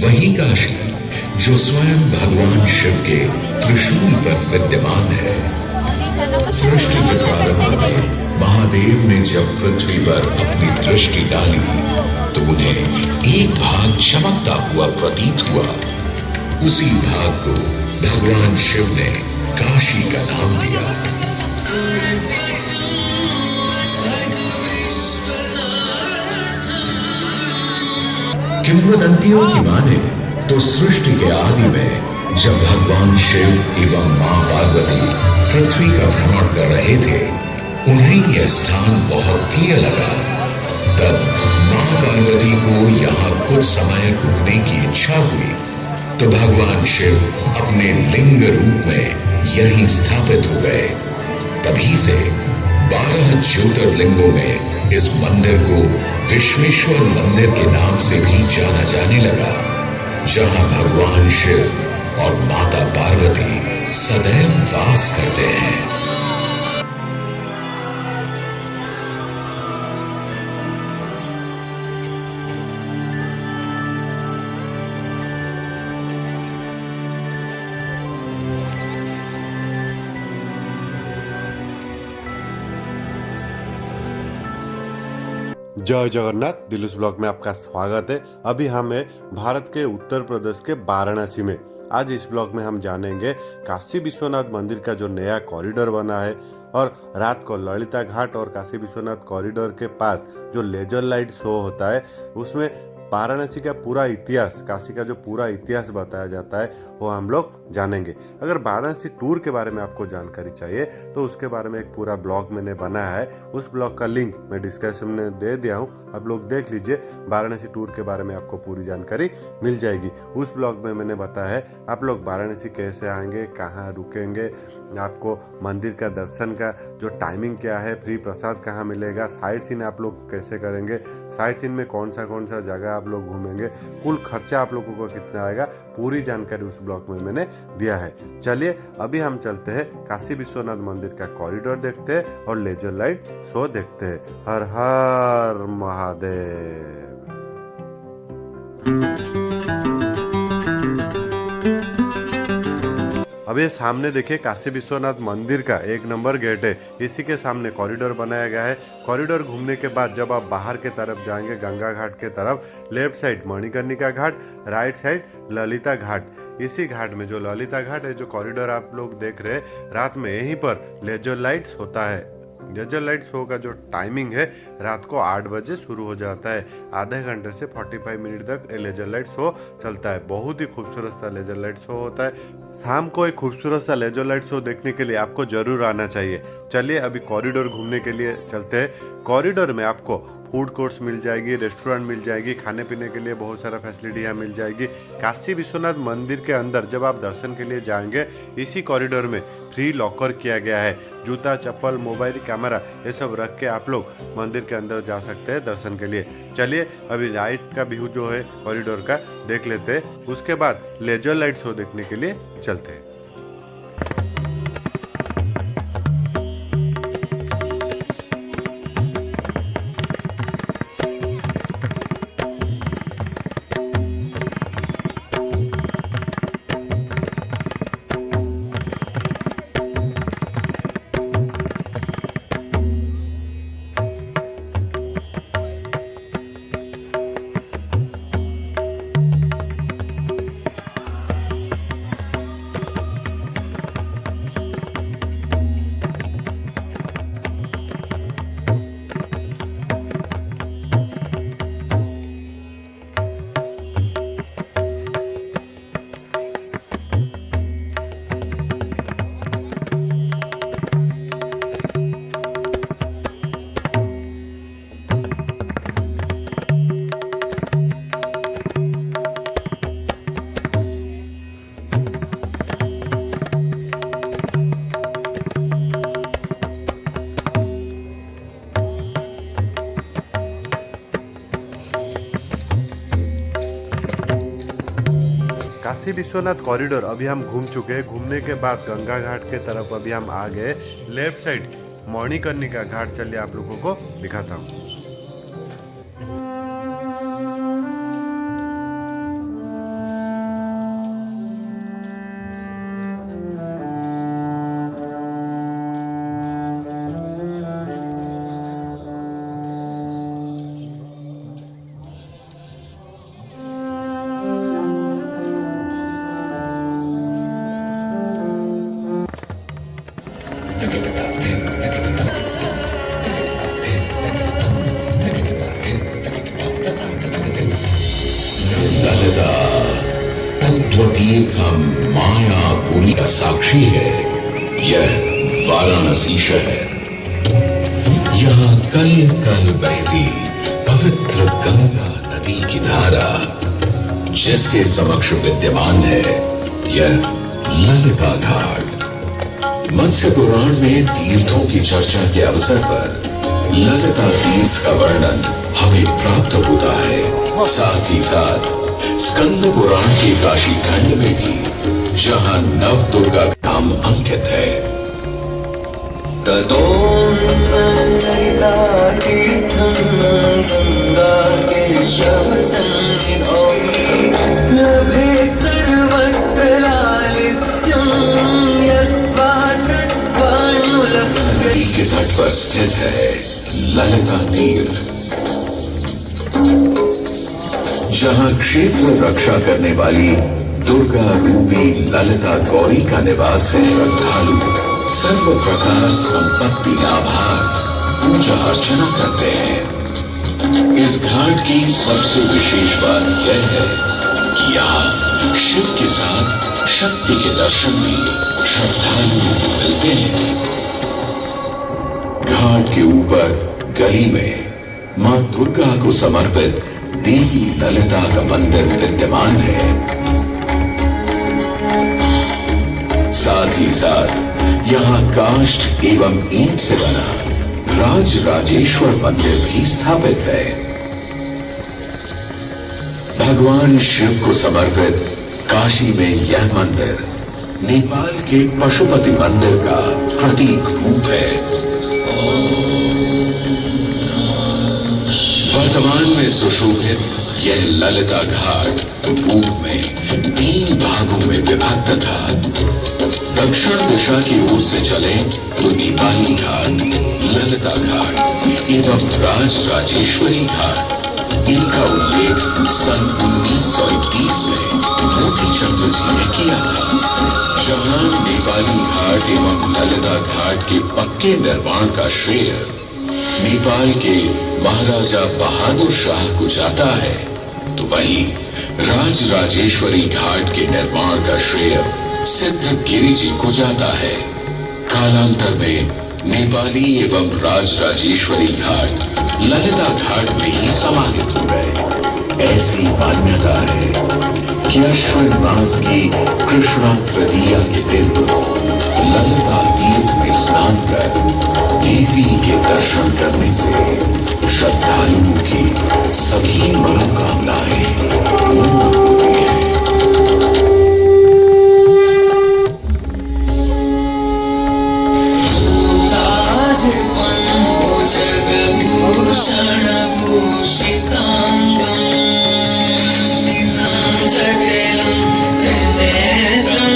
वही काशी जो स्वयं भगवान शिव के त्रिशूल पर विद्यमान है। सृष्टि के प्रारंभ में महादेव ने जब पृथ्वी पर अपनी दृष्टि डाली तो उन्हें एक भाग चमकता हुआ प्रतीत हुआ। उसी भाग को भगवान शिव ने काशी का नाम दिया। किंवदंतियों की माने तो सृष्टि के आदि में जब भगवान शिव एवं मां पार्वती पृथ्वी का भ्रमण कर रहे थे, उन्हें यह स्थान बहुत प्रिय लगा। तब मां पार्वती को यहाँ कुछ समय रुकने की इच्छा हुई तो भगवान शिव अपने लिंग रूप में यहीं स्थापित हो गए। तभी से 12 ज्योतिर्लिंगों में इस मंदिर को विश्वेश्वर मंदिर के नाम से भी जाना जाने लगा, जहां भगवान शिव और माता पार्वती सदैव वास करते हैं। जय जगन्नाथ। दिल्ली ब्लॉग में आपका स्वागत है। अभी हम हैं भारत के उत्तर प्रदेश के वाराणसी में। आज इस ब्लॉग में हम जानेंगे काशी विश्वनाथ मंदिर का जो नया कॉरिडोर बना है और रात को ललिता घाट और काशी विश्वनाथ कॉरिडोर के पास जो लेजर लाइट शो होता है, उसमें वाराणसी का पूरा इतिहास, काशी का जो पूरा इतिहास बताया जाता है, वो हम लोग जानेंगे। अगर वाराणसी टूर के बारे में आपको जानकारी चाहिए तो उसके बारे में एक पूरा ब्लॉग मैंने बनाया है। उस ब्लॉग का लिंक मैं डिस्क्रिप्शन में दे दिया हूँ, आप लोग देख लीजिए। वाराणसी टूर के बारे में आपको पूरी जानकारी मिल जाएगी। उस ब्लॉग में मैंने बताया है आप लोग वाराणसी कैसे आएंगे, कहाँ रुकेंगे, आपको मंदिर का दर्शन का जो टाइमिंग क्या है, फ्री प्रसाद कहाँ मिलेगा, साइट सीन आप लोग कैसे करेंगे, साइट सीन में कौन सा जगह आप लोग घूमेंगे, कुल खर्चा आप लोगों को कितना आएगा, पूरी जानकारी उस ब्लॉग में मैंने दिया है। चलिए अभी हम चलते हैं काशी विश्वनाथ मंदिर का कॉरिडोर देखते हैं और लेजर लाइट शो देखते हैं। हर हर महादेव। अब ये सामने देखिए काशी विश्वनाथ मंदिर का 1 नंबर गेट है। इसी के सामने कॉरिडोर बनाया गया है। कॉरिडोर घूमने के बाद जब आप बाहर के तरफ जाएंगे गंगा घाट के तरफ, लेफ्ट साइड मणिकर्णिका घाट, राइट साइड ललिता घाट। इसी घाट में जो ललिता घाट है, जो कॉरिडोर आप लोग देख रहे हैं, रात में यहीं पर लेजर लाइट्स होता है। लेजर लाइट शो का जो टाइमिंग है रात को 8 बजे शुरू हो जाता है। आधे घंटे से 45 मिनट तक लेजर लाइट शो चलता है। बहुत ही खूबसूरत सा लेजर लाइट शो होता है। शाम को एक खूबसूरत सा लेजर लाइट शो देखने के लिए आपको जरूर आना चाहिए। चलिए अभी कॉरिडोर घूमने के लिए चलते हैं। कॉरिडोर में आपको फूड कोर्ट्स मिल जाएगी, रेस्टोरेंट मिल जाएगी, खाने पीने के लिए बहुत सारा फैसिलिटी यहाँ मिल जाएगी। काशी विश्वनाथ मंदिर के अंदर जब आप दर्शन के लिए जाएंगे, इसी कॉरिडोर में फ्री लॉकर किया गया है। जूता, चप्पल, मोबाइल, कैमरा ये सब रख के आप लोग मंदिर के अंदर जा सकते हैं दर्शन के लिए। चलिए अभी राइट का व्यू जो है कॉरिडोर का देख लेते हैं, उसके बाद लेजर लाइट शो देखने के लिए चलते हैं। काशी विश्वनाथ कॉरिडोर अभी हम घूम चुके हैं। घूमने के बाद गंगा घाट के तरफ अभी हम आ गए। लेफ्ट साइड मणिकर्णिका घाट, चलिए आप लोगों को दिखाता हूँ। ललिता तत्वतीर्थम मायापुरी का साक्षी है। यह वाराणसी शहर, यहाँ कल कल बहती पवित्र गंगा नदी की धारा, जिसके समक्ष विद्यमान है यह ललिता घाट। मत्स्य पुराण में तीर्थों की चर्चा के अवसर पर ललिता तीर्थ का वर्णन हमें प्राप्त होता है। साथ ही साथ स्कंद पुराण के काशी खंड में भी, जहां नव दुर्गा धाम अंकित है। ततो ललिता तीर्थं गंगा केशवसन्निधौ लभेत् सर्वत्र लालित्यं यद्वा तद्वानुलभ्यते। नदी के तट पर स्थित है ललिता तीर्थ, जहां क्षेत्र रक्षा करने वाली दुर्गा रूपी ललिता गौरी का निवास है। श्रद्धालु सर्व प्रकार संपत्ति लाभार्थ पूजा अर्चना करते हैं। इस घाट की सबसे विशेष बात यह है कि यहाँ शिव के साथ शक्ति के दर्शन भी श्रद्धालुओं को मिलते हैं। घाट के ऊपर गली में मां दुर्गा को समर्पित देवी ललिता का मंदिर विद्यमान है। साथ ही साथ यहाँ काष्ठ एवं ईंट से बना राज राजेश्वर मंदिर भी स्थापित है। भगवान शिव को समर्पित काशी में यह मंदिर नेपाल के पशुपति मंदिर का प्रतीक रूप है। वर्तमान में सुशोभित यह ललिता घाट पूर्व में 3 भागों में विभक्त था। दक्षिण दिशा की ओर से चले तो नेपाली घाट, ललिता घाट एवं राज राजेश्वरी घाट। इनका उल्लेख सन 1931 में मोतीचंद्र जी ने किया था, जहां नेपाली घाट एवं ललिता घाट के पक्के निर्माण का श्रेय नेपाल के महाराजा बहादुर शाह को जाता है, तो वहीं राज राजेश्वरी घाट के निर्माण का श्रेय सिद्धगिरी जी को जाता है। कालांतर में नेपाली एवं राज राजेश्वरी घाट ललिता घाट में ही समाहित हो गए। ऐसी मान्यता है कि अश्विन मास की कृष्णा तृतीया के दिन ललिता तीर्थ में स्नान कर देवी के दर्शन करने से श्रद्धालुओं की सभी मनोकामनाएं पूर्ण होती हैं। जगभूषण भूषितांगं जटिलं त्रिनेत्रं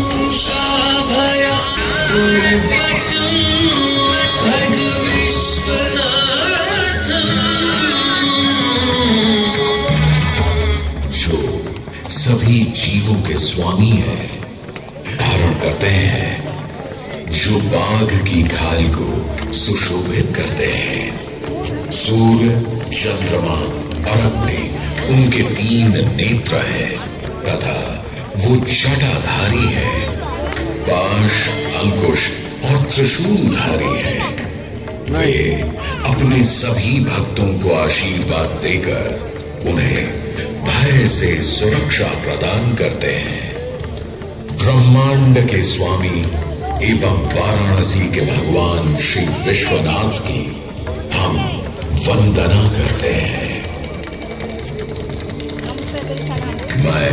शांकुशाभय पूर्वकं भज विश्वनाथं। जो सभी जीवों के स्वामी हैं, धारण करते हैं, जो बाघ की खाल को सुशोभित करते हैं। सूर्य, चंद्रमा और अग्नि उनके 3 नेत्र हैं तथा वो जटाधारी है। पाश, अंकुश और त्रिशूलधारी है। वे अपने सभी भक्तों को आशीर्वाद देकर उन्हें भय से सुरक्षा प्रदान करते हैं। ब्रह्मांड के स्वामी एवं वाराणसी के भगवान श्री विश्वनाथ की हम वंदना करते हैं। मैं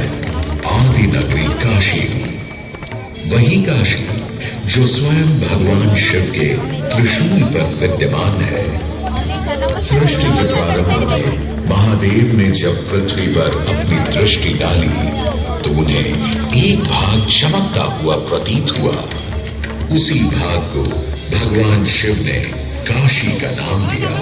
आदि नगरी काशी हूं, वही काशी जो स्वयं भगवान शिव के त्रिशूल पर विद्यमान है। सृष्टि के प्रारंभ में महादेव ने जब पृथ्वी पर अपनी दृष्टि डाली तो उन्हें एक भाग चमकता हुआ प्रतीत हुआ। उसी भाग को भगवान शिव ने काशी का नाम दिया।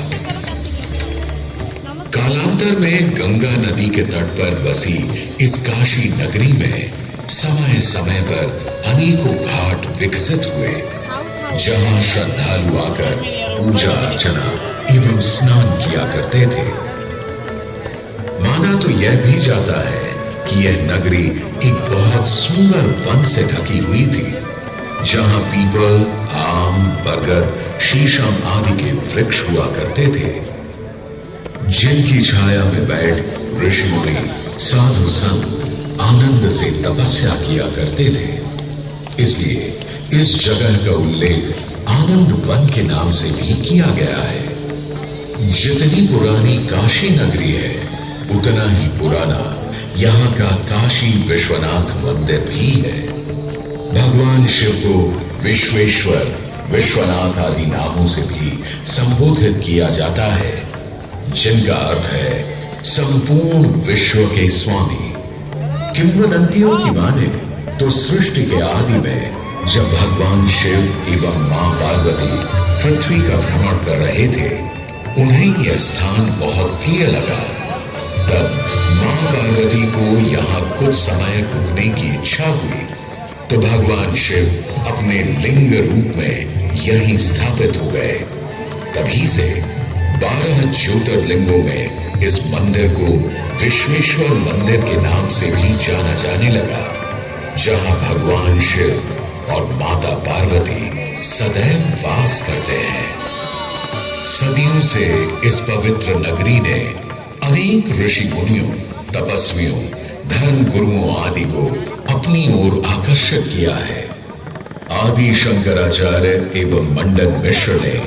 कालांतर में गंगा नदी के तट पर बसी इस काशी नगरी में समय समय पर अनेकों घाट विकसित हुए, जहां श्रद्धालु आकर पूजा अर्चना एवं स्नान किया करते थे। माना तो यह भी जाता है कि यह नगरी एक बहुत सुंदर वन से ढकी हुई थी, जहां पीपल, आम, बरगद, शीशम आदि के वृक्ष हुआ करते थे, जिनकी छाया में बैठ ऋषि मुनि, साधु संत आनंद से तपस्या किया करते थे। इसलिए इस जगह का उल्लेख आनंद वन के नाम से भी किया गया है। जितनी पुरानी काशी नगरी है, उतना ही पुराना यहाँ का काशी विश्वनाथ मंदिर भी है। भगवान शिव को विश्वेश्वर, विश्वनाथ आदि नामों से भी संबोधित किया जाता है, जिनका अर्थ है संपूर्ण विश्व के स्वामी। किंवदंतियों की माने तो सृष्टि के आदि में जब भगवान शिव एवं मां पार्वती पृथ्वी का भ्रमण कर रहे थे, उन्हें यह स्थान बहुत प्रिय लगा। तब मां पार्वती को यहाँ कुछ समय रुकने की इच्छा हुई, तो भगवान शिव अपने लिंग रूप में यहीं स्थापित हो गए। तभी से 12 ज्योतिर्लिंगों में इस मंदिर को विश्वेश्वर मंदिर के नाम से भी जाना जाने लगा, जहां भगवान शिव और माता पार्वती सदैव वास करते हैं। सदियों से इस पवित्र नगरी ने अनेक ऋषि मुनियों, तपस्वियों, धर्म गुरुओं आदि को अपनी ओर आकर्षित किया है। आदि शंकराचार्य एवं मंडन मिश्र ने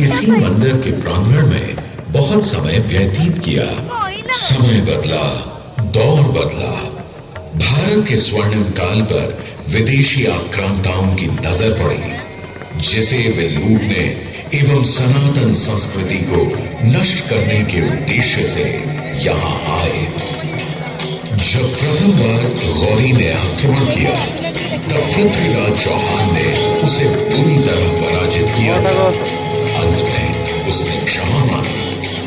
इसी मंदिर के प्रांगण में बहुत समय व्यतीत किया। समय बदला, दौर बदला, भारत के स्वर्णिम काल पर विदेशी आक्रांताओं की नजर पड़ी, जिसे वे लूटने एवं सनातन संस्कृति को नष्ट करने के उद्देश्य से यहाँ आए। जब प्रथम बार गौरी ने आक्रमण किया, तब पृथ्वीराज चौहान ने उसे पूरी तरह पराजित किया। अंत में उसने क्षमा मांगी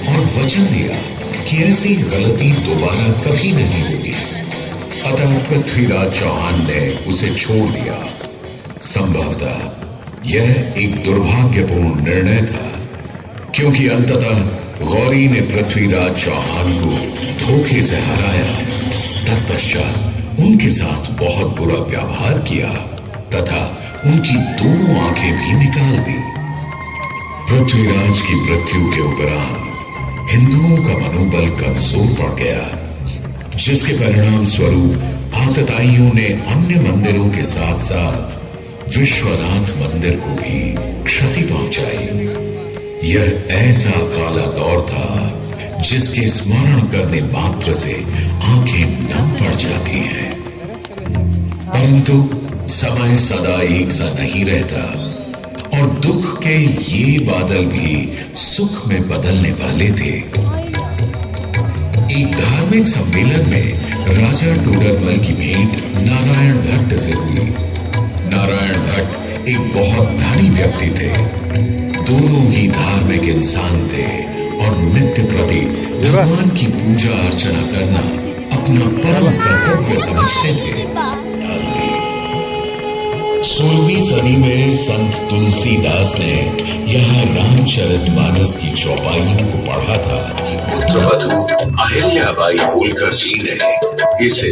और वचन दिया कि ऐसी गलती दोबारा कभी नहीं होगी। अतः पृथ्वीराज चौहान ने उसे छोड़ दिया। संभवतः यह एक दुर्भाग्यपूर्ण निर्णय था, क्योंकि अंततः गौरी ने पृथ्वीराज चौहान को धोखे से हराया। तत्पश्चात उनके साथ बहुत बुरा व्यवहार किया तथा उनकी दोनों आंखें भी निकाल दी। पृथ्वीराज की मृत्यु के उपरांत हिंदुओं का मनोबल कमजोर पड़ गया, जिसके परिणाम स्वरूप आतताइयों ने अन्य मंदिरों के साथ साथ विश्वनाथ मंदिर को भी क्षति पहुंचाई। यह ऐसा काला दौर था जिसके स्मरण करने मात्र से आंखें नम पड़ जाती हैं। परंतु समय सदा एक सा नहीं रहता और दुख के ये बादल भी सुख में बदलने वाले थे। एक धार्मिक सम्मेलन में राजा टोडरमल की भेंट नारायण भट्ट से हुई। नारायण भट्ट एक बहुत धनी व्यक्ति थे। दोनों ही धार्मिक इंसान थे और नित्य प्रति भगवान की पूजा अर्चना करना अपना परम कर्तव्य समझते थे। 16वीं सदी में संत तुलसीदास ने यहाँ रामचरितमानस की चौपाइयों को पढ़ा था। पुत्रवधू अहिल्याबाई होलकर जी ने इसे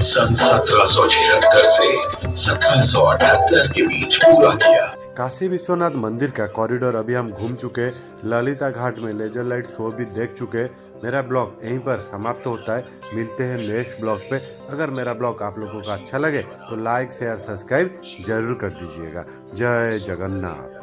सन 1776 से 1778 के बीच पूरा किया। काशी विश्वनाथ मंदिर का कॉरिडोर अभी हम घूम चुके, ललिता घाट में लेजर लाइट शो भी देख चुके। मेरा ब्लॉग यहीं पर समाप्त होता है। मिलते हैं नेक्स्ट ब्लॉग पे। अगर मेरा ब्लॉग आप लोगों को अच्छा लगे तो लाइक, शेयर, सब्सक्राइब जरूर कर दीजिएगा। जय जगन्नाथ।